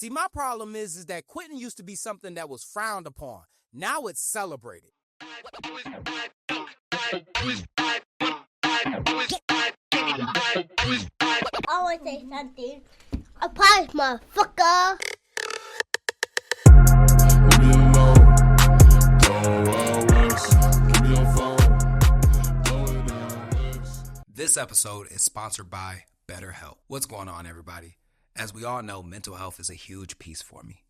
See, my problem is that quitting used to be something that was frowned upon. Now it's celebrated. I want to say something. A prize, motherfucker. Leave me alone. Don't always give me your phone. Blowing out lips. This episode is sponsored by BetterHelp. What's going on, everybody? As we all know, mental health is a huge piece for me.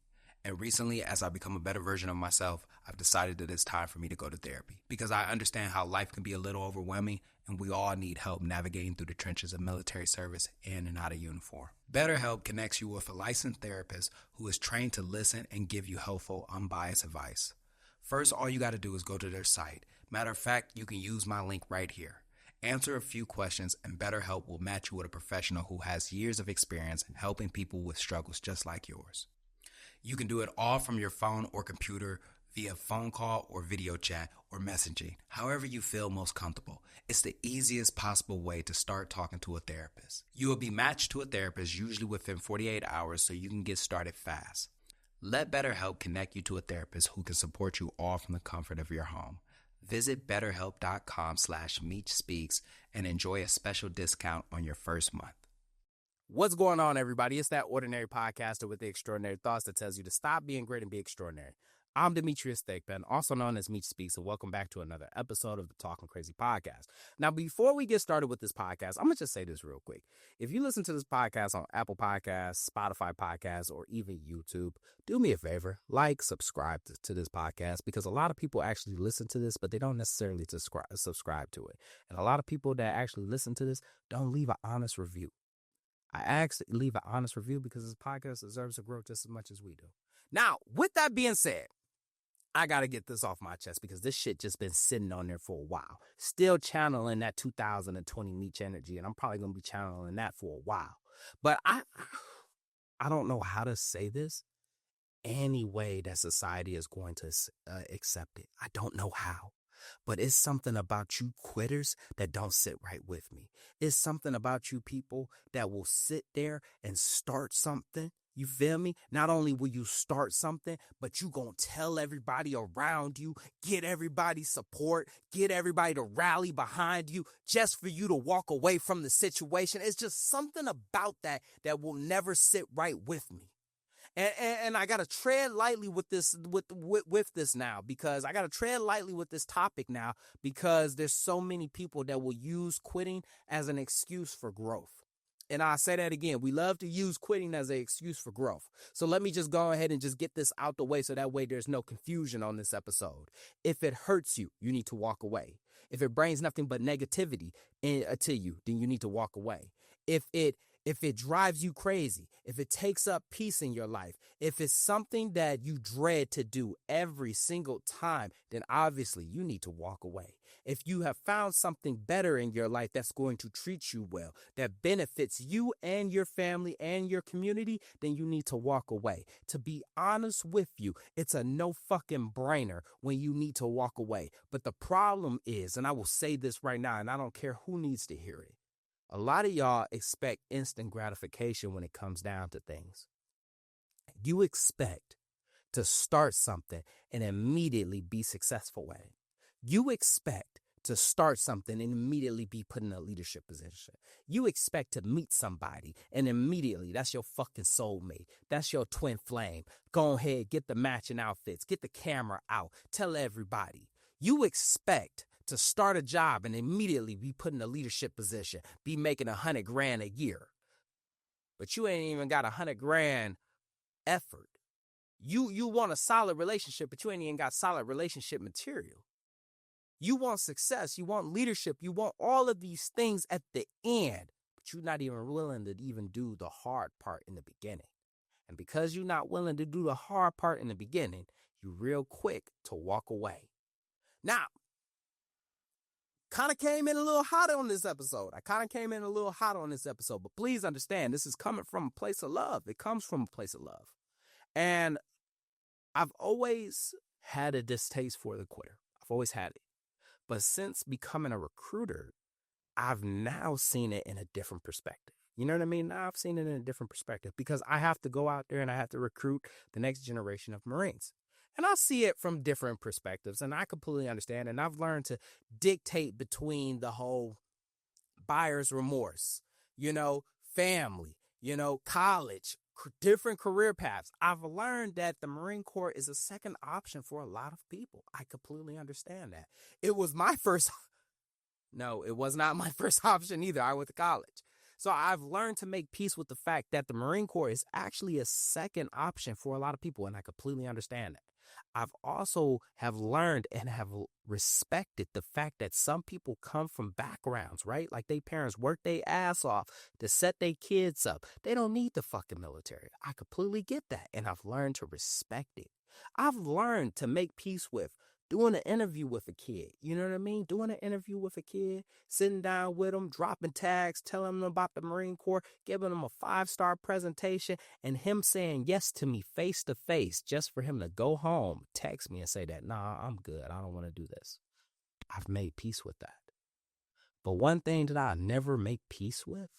And recently, as I become a better version of myself, I've decided that it's time for me to go to therapy because I understand how life can be a little overwhelming and we all need help navigating through the trenches of military service in and out of uniform. BetterHelp connects you with a licensed therapist who is trained to listen and give you helpful, unbiased advice. First, all you got to do is go to their site. Matter of fact, you can use my link right here. Answer a few questions and BetterHelp will match you with a professional who has years of experience helping people with struggles just like yours. You can do it all from your phone or computer via phone call or video chat or messaging, however you feel most comfortable. It's the easiest possible way to start talking to a therapist. You will be matched to a therapist usually within 48 hours so you can get started fast. Let BetterHelp connect you to a therapist who can support you all from the comfort of your home. Visit betterhelp.com/Meech Speaks and enjoy a special discount on your first month. What's going on, everybody? It's that ordinary podcaster with the extraordinary thoughts that tells you to stop being great and be extraordinary. I'm Demetrius, Thigpen, also known as Meech Speaks, and welcome back to another episode of the Talkin Crazy Podcast. Now, before we get started with this podcast, I'm going to just say this real quick. If you listen to this podcast on Apple Podcasts, Spotify Podcasts, or even YouTube, do me a favor, subscribe to this podcast, because a lot of people actually listen to this, but they don't necessarily subscribe to it. And a lot of people that actually listen to this don't leave an honest review. I asked to leave an honest review because this podcast deserves to grow just as much as we do. Now, with that being said, I got to get this off my chest because this shit just been sitting on there for a while. Still channeling that 2020 Meech energy, and I'm probably going to be channeling that for a while. But I don't know how to say this any way that society is going to accept it. I don't know how. But it's something about you quitters that don't sit right with me. It's something about you people that will sit there and start something. You feel me? Not only will you start something, but you gonna tell everybody around you, get everybody's support, get everybody to rally behind you just for you to walk away from the situation. It's just something about that will never sit right with me. And I gotta tread lightly with this now because I gotta tread lightly with this topic now because there's so many people that will use quitting as an excuse for growth. And I say that again, we love to use quitting as an excuse for growth. So let me just go ahead and just get this out the way so that way there's no confusion on this episode. If it hurts you, you need to walk away. If it brings nothing but negativity to you, then you need to walk away. If it drives you crazy, if it takes up peace in your life, if it's something that you dread to do every single time, then obviously you need to walk away. If you have found something better in your life that's going to treat you well, that benefits you and your family and your community, then you need to walk away. To be honest with you, it's a no fucking brainer when you need to walk away. But the problem is, and I will say this right now, and I don't care who needs to hear it, a lot of y'all expect instant gratification when it comes down to things. You expect to start something and immediately be successful at it. You expect to start something and immediately be put in a leadership position. You expect to meet somebody and immediately that's your fucking soulmate. That's your twin flame. Go ahead, get the matching outfits, get the camera out, tell everybody. You expect to start a job and immediately be put in a leadership position, be making $100,000 a year. But you ain't even got $100,000 effort. You want a solid relationship, but you ain't even got solid relationship material. You want success, you want leadership, you want all of these things at the end, but you're not even willing to even do the hard part in the beginning. And because you're not willing to do the hard part in the beginning, you're real quick to walk away. Now, kind of came in a little hot on this episode. But please understand, this is coming from a place of love. It comes from a place of love. And I've always had a distaste for the quitter. I've always had it. But since becoming a recruiter, I've now seen it in a different perspective. You know what I mean? Now I've seen it in a different perspective because I have to go out there and I have to recruit the next generation of Marines. And I see it from different perspectives, and I completely understand. And I've learned to dictate between the whole buyer's remorse, family, college, different career paths. I've learned that the Marine Corps is a second option for a lot of people. I completely understand that. It was my first. No, it was not my first option either. I went to college. So I've learned to make peace with the fact that the Marine Corps is actually a second option for a lot of people, and I completely understand that. I've also have learned and have respected the fact that some people come from backgrounds, right? Like their parents worked their ass off to set their kids up. They don't need the fucking military. I completely get that, and I've learned to respect it. I've learned to make peace with doing an interview with a kid. You know what I mean? Doing an interview with a kid, sitting down with them, dropping tags, telling them about the Marine Corps, giving them a 5-star presentation, and him saying yes to me face to face just for him to go home, text me and say that, nah, I'm good. I don't want to do this. I've made peace with that. But one thing that I never make peace with,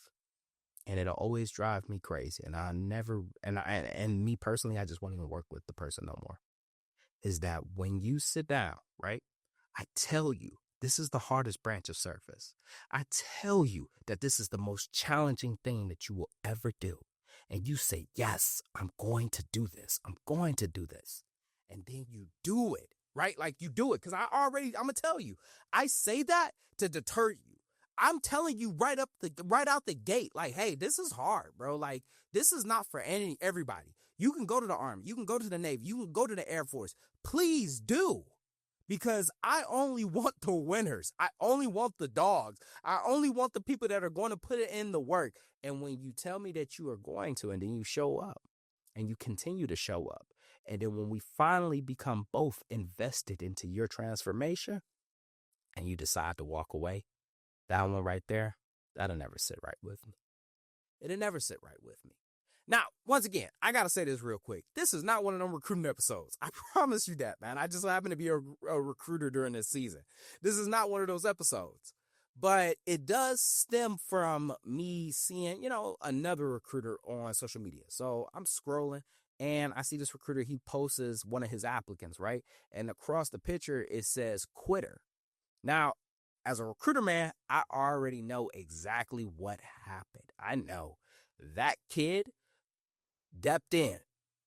and it'll always drive me crazy, and me personally, I just won't even work with the person no more, is that when you sit down, right, I tell you, this is the hardest branch of service. I tell you that this is the most challenging thing that you will ever do. And you say, yes, I'm going to do this. I'm going to do this. And then you do it, right? Like you do it. Because I'm going to tell you, I say that to deter you. I'm telling you right out the gate, like, hey, this is hard, bro. Like, this is not for everybody. You can go to the Army. You can go to the Navy. You can go to the Air Force. Please do. Because I only want the winners. I only want the dogs. I only want the people that are going to put it in the work. And when you tell me that you are going to, and then you show up and you continue to show up, and then when we finally become both invested into your transformation and you decide to walk away, that one right there, that'll never sit right with me. It'll never sit right with me. Now, once again, I got to say this real quick. This is not one of them recruiting episodes. I promise you that, man. I just happen to be a recruiter during this season. This is not one of those episodes. But it does stem from me seeing, another recruiter on social media. So I'm scrolling and I see this recruiter. He posts one of his applicants, right? And across the picture, it says quitter. Now, as a recruiter, man, I already know exactly what happened. I know that kid stepped in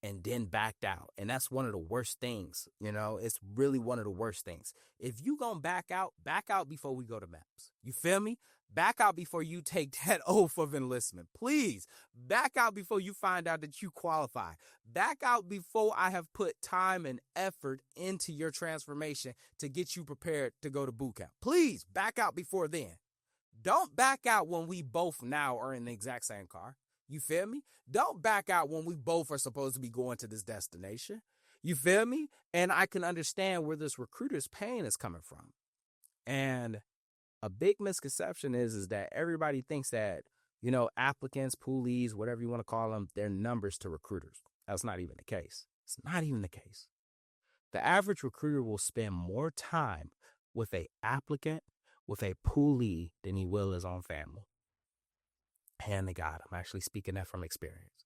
and then backed out. And that's one of the worst things. It's really one of the worst things. If you gonna back out before we go to maps. You feel me? Back out before you take that oath of enlistment. Please back out before you find out that you qualify. Back out before I have put time and effort into your transformation to get you prepared to go to boot camp. Please back out before then. Don't back out when we both now are in the exact same car. You feel me? Don't back out when we both are supposed to be going to this destination. You feel me? And I can understand where this recruiter's pain is coming from. And a big misconception is that everybody thinks that, applicants, poolies, whatever you want to call them, they're numbers to recruiters. That's not even the case. It's not even the case. The average recruiter will spend more time with a applicant, with a poolee, than he will his own family. Hand to God, I'm actually speaking that from experience.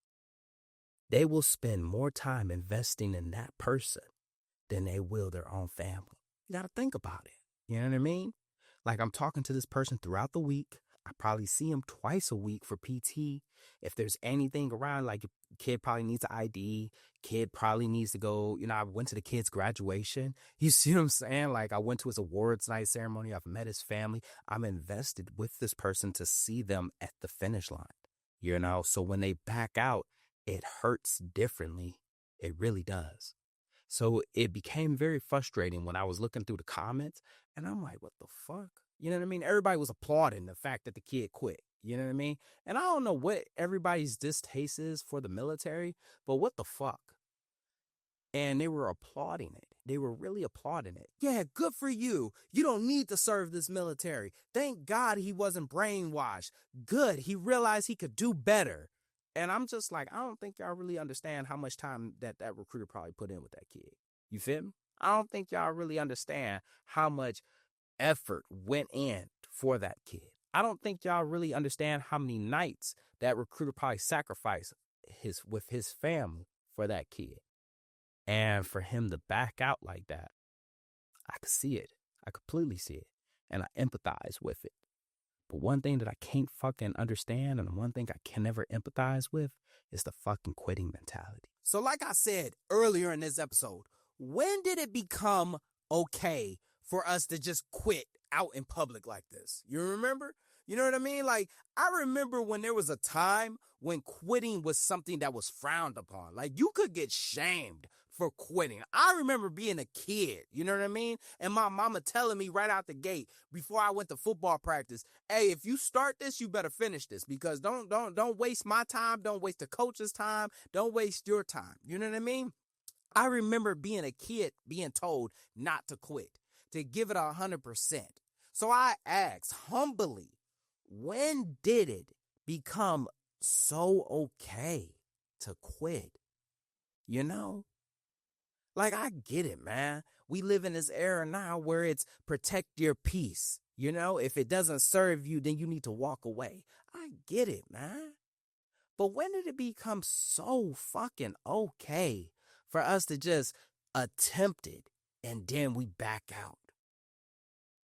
They will spend more time investing in that person than they will their own family. You got to think about it. You know what I mean? Like, I'm talking to this person throughout the week. I probably see him twice a week for PT. If there's anything around, like, kid probably needs an ID, kid probably needs to go, I went to the kid's graduation. You see what I'm saying? Like, I went to his awards night ceremony. I've met his family. I'm invested with this person to see them at the finish line, So when they back out, it hurts differently. It really does. So it became very frustrating when I was looking through the comments and I'm like, what the fuck? You know what I mean? Everybody was applauding the fact that the kid quit. You know what I mean? And I don't know what everybody's distaste is for the military, but what the fuck? And they were applauding it. They were really applauding it. Yeah, good for you. You don't need to serve this military. Thank God he wasn't brainwashed. Good. He realized he could do better. And I'm just like, I don't think y'all really understand how much time that recruiter probably put in with that kid. You feel me? I don't think y'all really understand how much effort went in for that kid. I don't think y'all really understand how many nights that recruiter probably sacrificed with his family for that kid. And for him to back out like that, I could see it. I completely see it. And I empathize with it. But one thing that I can't fucking understand and one thing I can never empathize with is the fucking quitting mentality. So like I said earlier in this episode, when did it become okay for us to just quit out in public like this? You remember? You know what I mean? Like, I remember when there was a time when quitting was something that was frowned upon. Like, you could get shamed for quitting. I remember being a kid, you know what I mean? And my mama telling me right out the gate before I went to football practice, hey, if you start this, you better finish this, because don't waste my time. Don't waste the coach's time. Don't waste your time. You know what I mean? I remember being a kid being told not to quit, to give it 100%. So I asked humbly, when did it become so okay to quit? You know? Like, I get it, man. We live in this era now where it's protect your peace. You know, if it doesn't serve you, then you need to walk away. I get it, man. But when did it become so fucking okay for us to just attempt it and then we back out?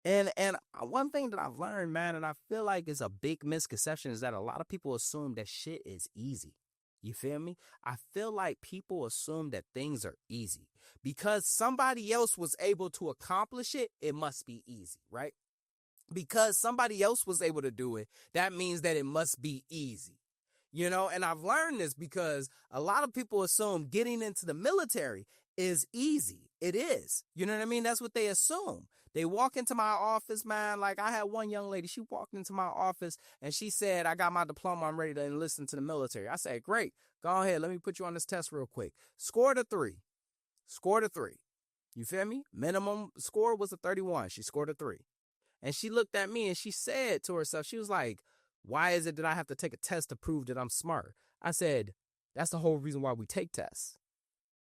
And one thing that I've learned, man, and I feel like it's a big misconception, is that a lot of people assume that shit is easy. You feel me? I feel like people assume that things are easy. Because somebody else was able to accomplish it, it must be easy, right? Because somebody else was able to do it, that means that it must be easy. You know, and I've learned this because a lot of people assume getting into the military is easy. It is. You know what I mean? That's what they assume. They walk into my office, man. Like, I had one young lady, she walked into my office and she said, I got my diploma, I'm ready to enlist into the military. I said, great, go ahead, let me put you on this test real quick. Scored a 3. You feel me? Minimum score was a 31. She scored a 3. And she looked at me and she said to herself, she was like, why is it that I have to take a test to prove that I'm smart? I said, that's the whole reason why we take tests,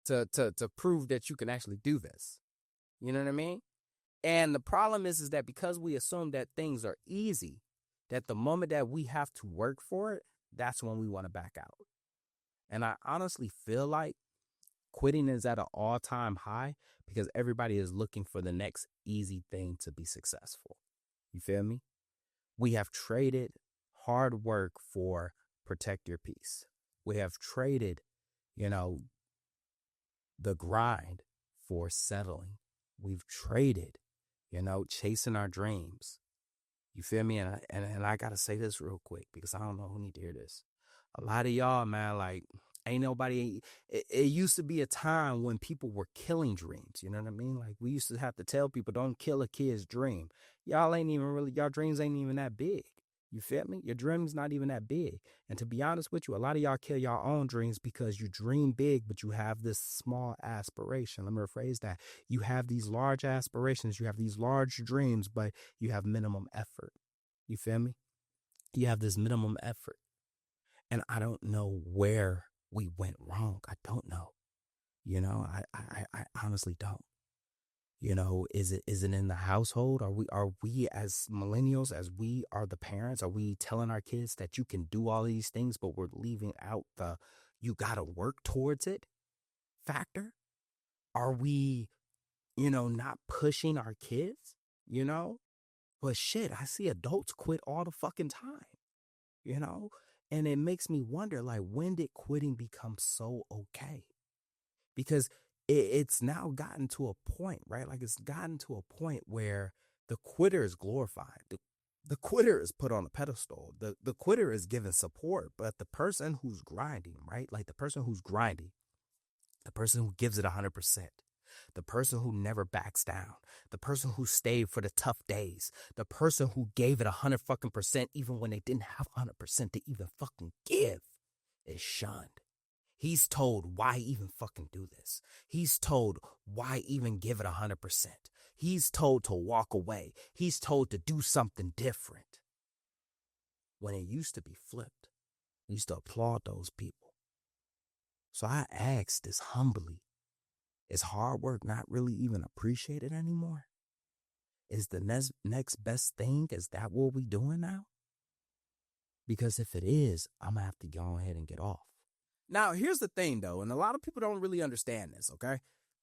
to prove that you can actually do this. You know what I mean? And the problem is that because we assume that things are easy, that the moment that we have to work for it, that's when we want to back out. And I honestly feel like quitting is at an all-time high because everybody is looking for the next easy thing to be successful. You feel me? We have traded hard work for protect your peace. We have traded, the grind for settling. We've traded, chasing our dreams. You feel me? And I got to say this real quick because I don't know who need to hear this. A lot of y'all, man, like, ain't nobody, it used to be a time when people were killing dreams. You know what I mean? Like, we used to have to tell people, don't kill a kid's dream. Y'all dreams ain't even that big. You feel me? Your dream's not even that big. And to be honest with you, a lot of y'all kill your own dreams because you dream big, but you have this small aspiration. Let me rephrase that. You have these large aspirations. You have these large dreams, but you have minimum effort. You feel me? You have this minimum effort. And I don't know where we went wrong. I don't know. I honestly don't. Is it in the household? Are we as millennials, as we are the parents, are we telling our kids that you can do all these things, but we're leaving out the you gotta work towards it factor? Are we, not pushing our kids? But shit, I see adults quit all the fucking time, and it makes me wonder, like, when did quitting become so okay? Because it's now gotten to a point, right? Like, it's gotten to a point where the quitter is glorified. The quitter is put on a pedestal. The quitter is given support, but the person who's grinding, right? Like, the person who's grinding, the person who gives it 100%, the person who never backs down, the person who stayed for the tough days, the person who gave it 100% even when they didn't have 100% to even fucking give is shunned. He's told, why even fucking do this? He's told, why even give it 100%? He's told to walk away. He's told to do something different. When it used to be flipped, we used to applaud those people. So I asked this humbly, is hard work not really even appreciated anymore? Is the next best thing? Is that what we doing now? Because if it is, I'm going to have to go ahead and get off. Now, here's the thing, though, and a lot of people don't really understand this, okay?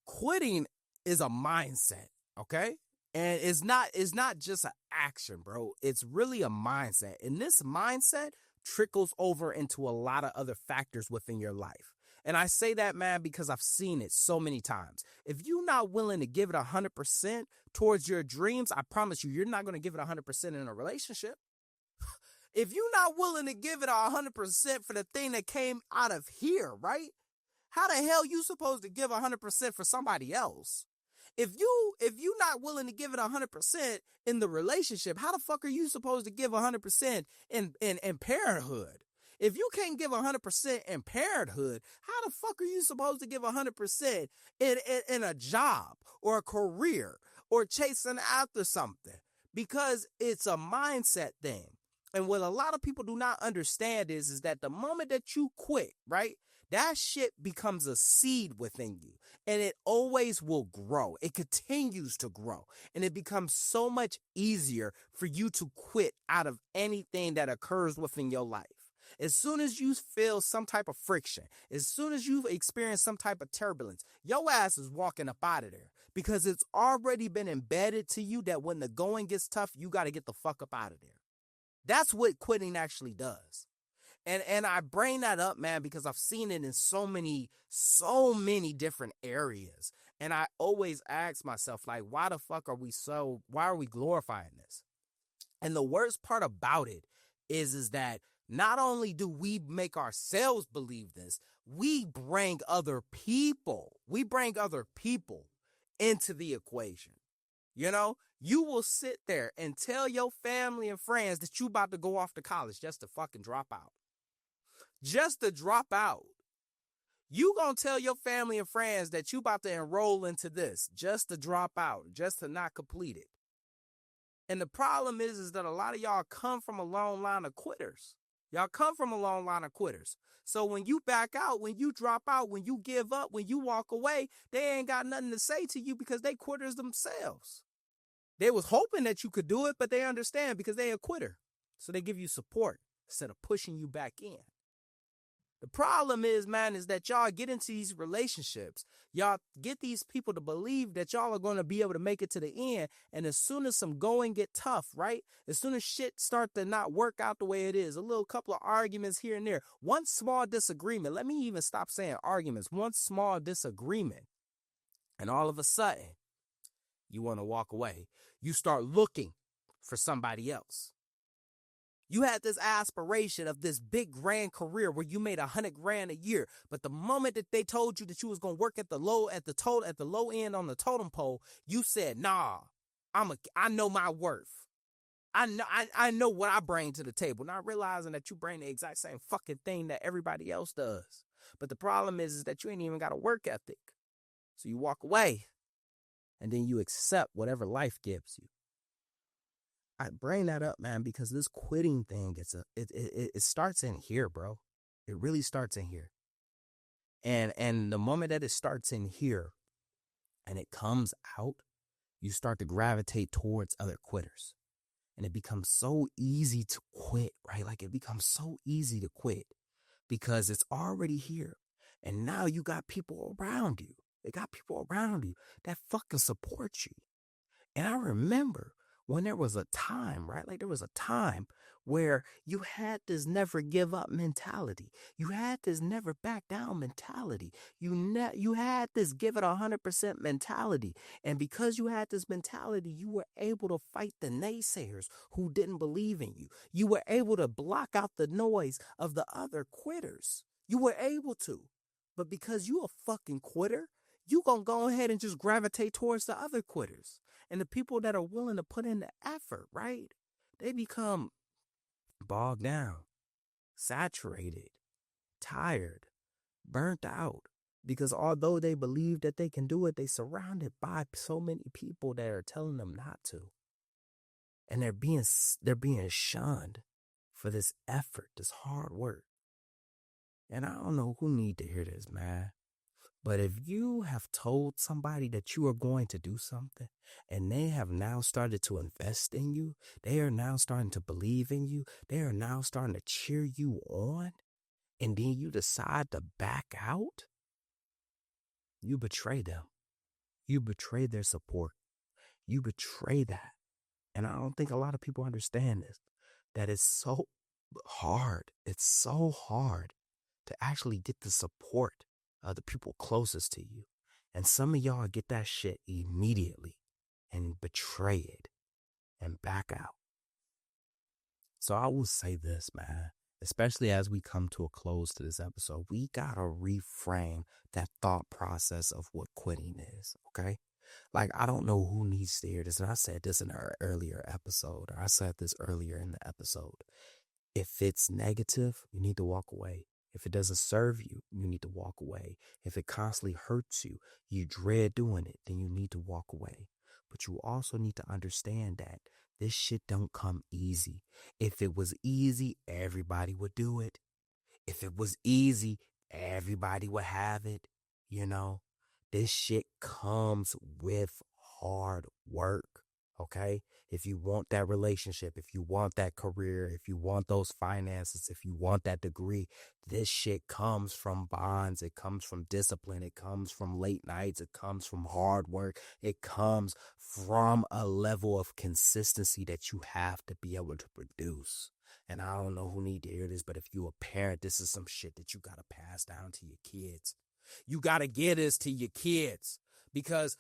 Quitting is a mindset, okay? And it's not just an action, bro. It's really a mindset. And this mindset trickles over into a lot of other factors within your life. And I say that, man, because I've seen it so many times. If you're not willing to give it 100% towards your dreams, I promise you, you're not going to give it 100% in a relationship. If you're not willing to give it 100% for the thing that came out of here, right? How the hell you supposed to give 100% for somebody else? If you not willing to give it 100% in the relationship, how the fuck are you supposed to give 100% in parenthood? If you can't give 100% in parenthood, how the fuck are you supposed to give 100% in a job or a career or chasing after something? Because it's a mindset thing. And what a lot of people do not understand is that the moment that you quit, right, that shit becomes a seed within you, and it always will grow. It continues to grow, and it becomes so much easier for you to quit out of anything that occurs within your life. As soon as you feel some type of friction, as soon as you've experienced some type of turbulence, your ass is walking up out of there because it's already been embedded to you that when the going gets tough, you got to get the fuck up out of there. That's what quitting actually does. And I bring that up, man, because I've seen it in so many different areas. And I always ask myself, like, why are we glorifying this? And the worst part about it is that not only do we make ourselves believe this, we bring other people into the equation. You know, you will sit there and tell your family and friends that you about to go off to college just to fucking drop out. Just to drop out. You gonna tell your family and friends that you about to enroll into this just to drop out, just to not complete it. And the problem is that a lot of y'all come from a long line of quitters. So when you back out, when you drop out, when you give up, when you walk away, they ain't got nothing to say to you because they quitters themselves. They was hoping that you could do it, but they understand because they a quitter. So they give you support instead of pushing you back in. The problem is, man, is that y'all get into these relationships. Y'all get these people to believe that y'all are going to be able to make it to the end. And as soon as some going get tough, right? As soon as shit start to not work out the way it is, a little couple of arguments here and there, one small disagreement, let me even stop saying arguments, one small disagreement. And all of a sudden, you want to walk away. You start looking for somebody else. You had this aspiration of this big grand career where you made $100,000 a year. But the moment that they told you that you was going to work at the low end on the totem pole, you said, nah, I know my worth. I know what I bring to the table. Not realizing that you bring the exact same fucking thing that everybody else does. But the problem is that you ain't even got a work ethic. So you walk away and then you accept whatever life gives you. I bring that up, man, because this quitting thing, it starts in here, bro. It really starts in here. And the moment that it starts in here and it comes out, you start to gravitate towards other quitters. And it becomes so easy to quit, right? Like it becomes so easy to quit because it's already here. And now you got people around you. They got people around you that fucking support you. And I remember when there was a time, right? Like there was a time where you had this never give up mentality. You had this never back down mentality. You had this give it 100% mentality. And because you had this mentality, you were able to fight the naysayers who didn't believe in you. You were able to block out the noise of the other quitters. You were able to. But because you a fucking quitter, you gonna go ahead and just gravitate towards the other quitters. And the people that are willing to put in the effort, right? They become bogged down, saturated, tired, burnt out. Because although they believe that they can do it, they surrounded by so many people that are telling them not to. And they're being shunned for this effort, this hard work. And I don't know who need to hear this, man. But if you have told somebody that you are going to do something and they have now started to invest in you, they are now starting to believe in you, they are now starting to cheer you on, and then you decide to back out, you betray them. You betray their support. You betray that. And I don't think a lot of people understand this, that it's so hard. It's so hard to actually get the support of the people closest to you. And some of y'all get that shit immediately and betray it and back out. So I will say this, man, especially as we come to a close to this episode, we got to reframe that thought process of what quitting is, okay? Like, I don't know who needs to hear this, and I said this in an earlier episode, or I said this earlier in the episode. If it's negative, you need to walk away. If it doesn't serve you, you need to walk away. If it constantly hurts you, you dread doing it, then you need to walk away. But you also need to understand that this shit don't come easy. If it was easy, everybody would do it. If it was easy, everybody would have it. You know, this shit comes with hard work. Okay? If you want that relationship, if you want that career, if you want those finances, if you want that degree, this shit comes from bonds. It comes from discipline. It comes from late nights. It comes from hard work. It comes from a level of consistency that you have to be able to produce. And I don't know who need to hear this, but if you a parent, this is some shit that you got to pass down to your kids. You got to get this to your kids. Because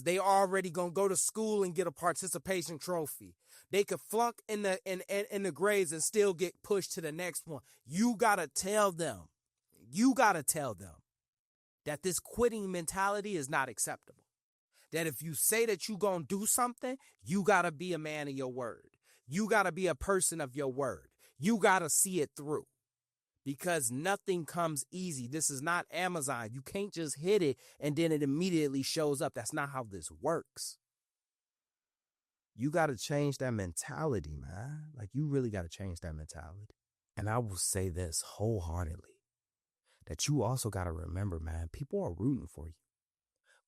they already gonna go to school and get a participation trophy. They could flunk in the grades and still get pushed to the next one. You gotta tell them that this quitting mentality is not acceptable. That if you say that you gonna do something, you gotta be a man of your word. You gotta be a person of your word. You gotta see it through. Because nothing comes easy. This is not Amazon. You can't just hit it and then it immediately shows up. That's not how this works. You got to change that mentality, man. Like, you really got to change that mentality. And I will say this wholeheartedly, that you also got to remember, man, people are rooting for you.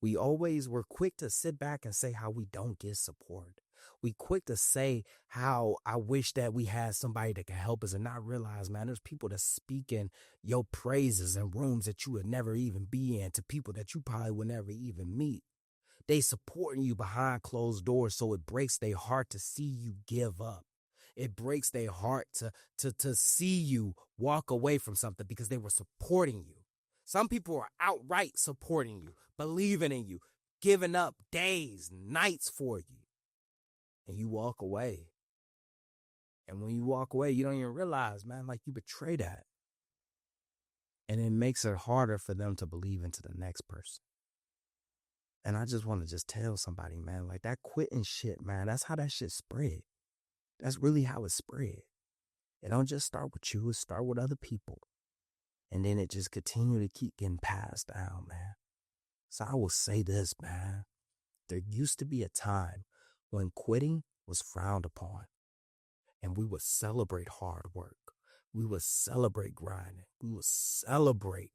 We're quick to sit back and say how we don't get support. We quick to say how I wish that we had somebody that can help us, and not realize, man, there's people that speaking your praises in rooms that you would never even be in, to people that you probably would never even meet. They supporting you behind closed doors, so it breaks their heart to see you give up. It breaks their heart to see you walk away from something because they were supporting you. Some people are outright supporting you, believing in you, giving up days, nights for you. And you walk away. And when you walk away, you don't even realize, man, like, you betray that. And it makes it harder for them to believe into the next person. And I just want to just tell somebody, man, like, that quitting shit, man, that's how that shit spread. That's really how it spread. It don't just start with you, it start with other people. And then it just continue to keep getting passed down, man. So I will say this, man. There used to be a time when quitting was frowned upon, and we would celebrate hard work. We would celebrate grinding. We would celebrate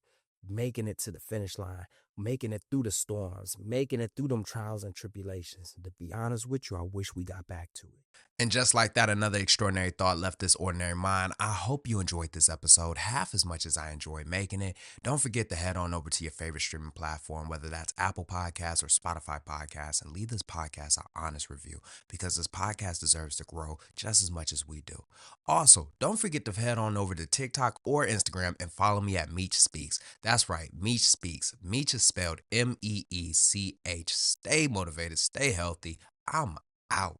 making it to the finish line, making it through the storms, making it through them trials and tribulations. And to be honest with you, I wish we got back to it. And just like that, another extraordinary thought left this ordinary mind. I hope you enjoyed this episode half as much as I enjoyed making it. Don't forget to head on over to your favorite streaming platform, whether that's Apple Podcasts or Spotify Podcasts, and leave this podcast an honest review, because this podcast deserves to grow just as much as we do. Also, don't forget to head on over to TikTok or Instagram and follow me at Meech Speaks. That's right, Meech Speaks. Meech is spelled M-E-E-C-H. Stay motivated, stay healthy. I'm out.